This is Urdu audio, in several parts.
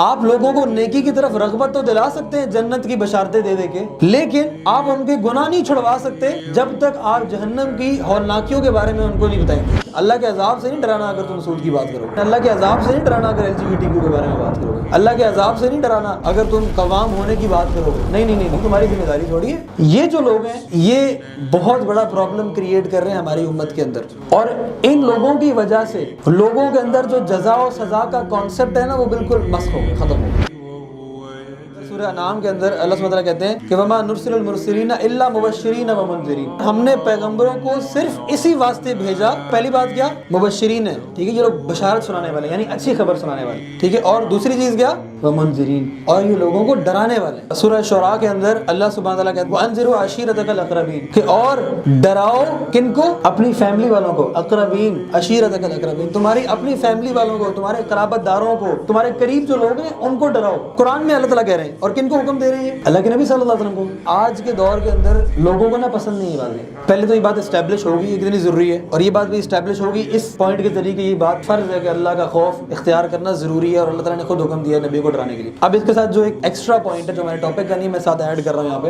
آپ لوگوں کو نیکی کی طرف رغبت تو دلا سکتے ہیں جنت کی بشارتیں دے دے کے، لیکن آپ ان کے گناہ نہیں چھڑوا سکتے جب تک آپ جہنم کی ہولناکیوں کے بارے میں ان کو نہیں بتائیں گے۔ اللہ کے عذاب سے نہیں ڈرانا اگر تم سود کی بات کرو گے، اللہ کے عذاب سے نہیں ڈرانا اگر LGBTQ کے بارے میں بات کرو گے، اللہ کے عذاب سے نہیں ڈرانا اگر تم قوام ہونے کی بات کرو گے۔ نہیں نہیں نہیں، تمہاری ذمہ داری تھوڑی ہے۔ یہ جو لوگ ہیں یہ بہت بڑا پرابلم کریٹ کر رہے ہیں ہماری امت کے اندر، اور ان لوگوں کی وجہ سے لوگوں کے اندر جو جزا و سزا کا کانسیپٹ ہے نا وہ بالکل مسخ ہو گیا، ختم ہو گیا۔ سورہ انعام کے اندر اللہ سبحانہ وتعالیٰ کہتے ہیں کہ وما نرسل المرسلین الا مبشرین و منذرین، ہم نے پیغمبروں کو صرف اسی واسطے بھیجا، پہلی بات کیا؟ مبشرین ہے، ٹھیک ہے، یہ لوگ بشارت سنانے والے یعنی اچھی خبر سنانے والے، ٹھیک ہے، اور دوسری چیز کیا؟ ومنذرین، اور یہ لوگوں کو ڈرانے والے۔ سورہ شعراء کے اندر اللہ سبحانہ وتعالیٰ کہتے ہیں وانذروا عشیرتک الاقربین، کہ اور ڈراؤ کن کو؟ اپنی فیملی والوں کو، اقربین، عشیرتک الاقربین، تمہاری اپنی فیملی والوں کو، تمہارے قرابت داروں کو، تمہارے قریب جو لوگ ہیں ان کو ڈراؤ۔ قرآن میں اللہ تعالیٰ کہہ رہے ہیں، اور کن کو حکم دے رہے ہیں؟ اللہ کے نبی صلی اللہ علیہ وسلم کو۔ آج کے دور کے اندر لوگوں کو نا پسند نہیں ہے باتیں، پہلے تو یہ بات اسٹیبلش ہوگی یہ کتنی ضروری ہے، اور یہ بات بھی اسٹیبلش ہوگی اس پوائنٹ کے ذریعے کہ یہ بات فرض ہے کہ اللہ کا خوف اختیار کرنا ضروری ہے، اور اللہ تعالیٰ نے خود حکم دیا ہے نبی کو ڈرانے کے لیے۔ اب اس کے ساتھ جو ایک ایکسٹرا پوائنٹ ہے جو ہمارے ٹاپک کا نہیں، میں ساتھ ایڈ کر رہا ہوں یہاں پہ،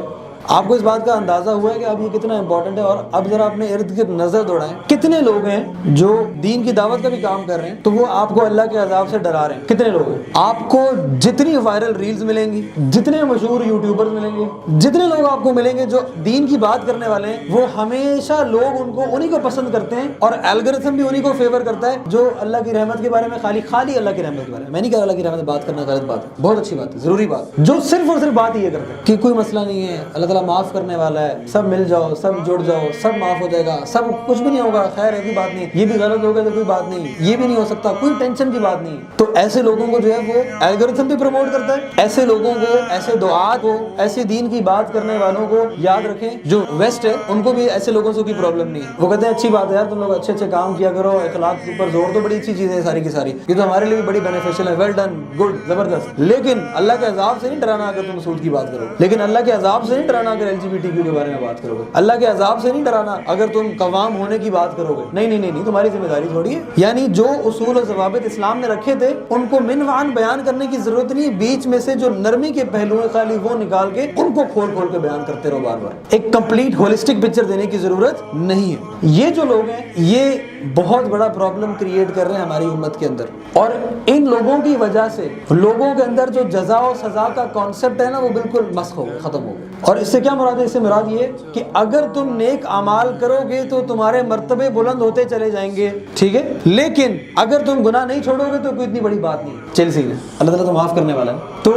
آپ کو اس بات کا اندازہ ہوا ہے کہ اب یہ کتنا امپورٹنٹ ہے، اور اب ذرا اپنے ارد گرد نظر دوڑائیں، کتنے لوگ ہیں جو دین کی دعوت کا بھی کام کر رہے ہیں تو وہ آپ کو اللہ کے عذاب سے ڈرا رہے ہیں؟ کتنے لوگ ہیں؟ آپ کو جتنی وائرل ریلز ملیں گی، جتنے مشہور یوٹیوبرز ملیں گے، جتنے لوگ آپ کو ملیں گے جو دین کی بات کرنے والے ہیں، وہ ہمیشہ لوگ ان کو انہی کو پسند کرتے ہیں، اور الگورتھم بھی انہی کو فیور کرتا ہے جو اللہ کی رحمت کے بارے میں خالی اللہ کی رحمت کے بارے میں، میں نہیں کہہ رہا اللہ کی رحمت میں بات کرنا غلط بات ہے، بہت اچھی بات ہے، ضروری بات، جو صرف اور صرف بات یہ کرتا ہے کہ کوئی مسئلہ نہیں ہے، اللہ تعالیٰ معاف کرنے والا ہے، سب مل جاؤ، سب جڑ جاؤ، سب معاف ہو جائے گا، سب کچھ بھی نہیں ہوگا، خیر ہے، کوئی بات نہیں، یہ بھی غلط ہو گیا تو کوئی بات نہیں، یہ بھی نہیں ہو سکتا، کوئی ٹینشن کی بات نہیں۔ تو ایسے لوگوں کو جو ہے وہ الگورتھم بھی پروموٹ کرتا ہے، ایسے لوگوں کو، ایسے دعات کو، ایسے دین کی بات کرنے والوں کو یاد رکھیں جو ویسٹ ہے ان کو بھی ایسے لوگوں سے کوئی پرابلم نہیں ہے، وہ کہتے ہیں اچھی بات ہے یار تم لوگ اچھے کام کیا کرو، اخلاق کے اوپر زور، تو بڑی اچھی چیز ہے ساری کی ساری، یہ تو ہمارے لیے بھی بڑی بینیفیشل ہے، ویل ڈن، گڈ، زبردست، لیکن اللہ کے عذاب سے نہیں ڈرانا اگر تم سود کی بات کرو، لیکن اللہ کے عذاب سے نہیں ڈرانا اگر LGBTQ کے بارے میں بات کرو گے، اللہ کے عذاب سے نہیں ڈرانا اگر تم قوام ہونے کی بات کرو گے۔ نہیں نہیں نہیں، تمہاری ذمہ داری تھوڑی ہے۔ یعنی جو اصول و ضوابط اسلام نے رکھے تھے ان کو من وعن بیان کرنے کی ضرورت نہیں، بیچ میں سے جو نرمی کے پہلو ہیں خالی وہ نکال کے ان کو کھول کھول کے بیان کرتے رہو بار بار، ایک کمپلیٹ ہولسٹک پکچر دینے کی ضرورت نہیں ہے۔ یہ جو لوگ ہیں یہ بہت بڑا پرابلم کریٹ کر رہے ہیں ہماری امت کے اندر، اور ان لوگوں کی وجہ سے لوگوں کے اندر جو جزا و سزا کا کانسیپٹ ہے نا وہ بالکل مسخ ہو گیا، ختم ہو گیا۔ اور اس سے کیا مراد ہے؟ اس سے مراد یہ کہ اگر تم نیک اعمال کرو گے تو تمہارے مرتبے بلند ہوتے چلے جائیں گے، ٹھیک ہے، لیکن اگر تم گناہ نہیں چھوڑو گے تو کوئی اتنی بڑی بات نہیں، چل سیدھے، اللہ تعالیٰ تو معاف کرنے والا ہے۔ تو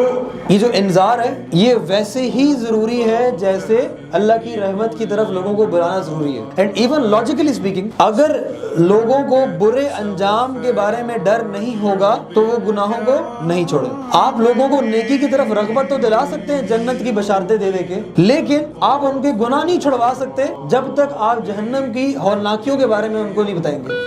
یہ جو انذار ہے یہ ویسے ہی ضروری ہے جیسے اللہ کی رحمت کی طرف لوگوں کو بلانا ضروری ہے، اینڈ ایون لاجیکلی اسپیکنگ اگر لوگوں کو برے انجام کے بارے میں ڈر نہیں ہوگا تو وہ گناہوں کو نہیں چھوڑیں۔ آپ لوگوں کو نیکی کی طرف رغبت تو دلا سکتے ہیں جنت کی بشارتیں دے دے کے، لیکن آپ ان کے گناہ نہیں چھڑوا سکتے جب تک آپ جہنم کی ہولناکیوں کے بارے میں ان کو نہیں بتائیں گے۔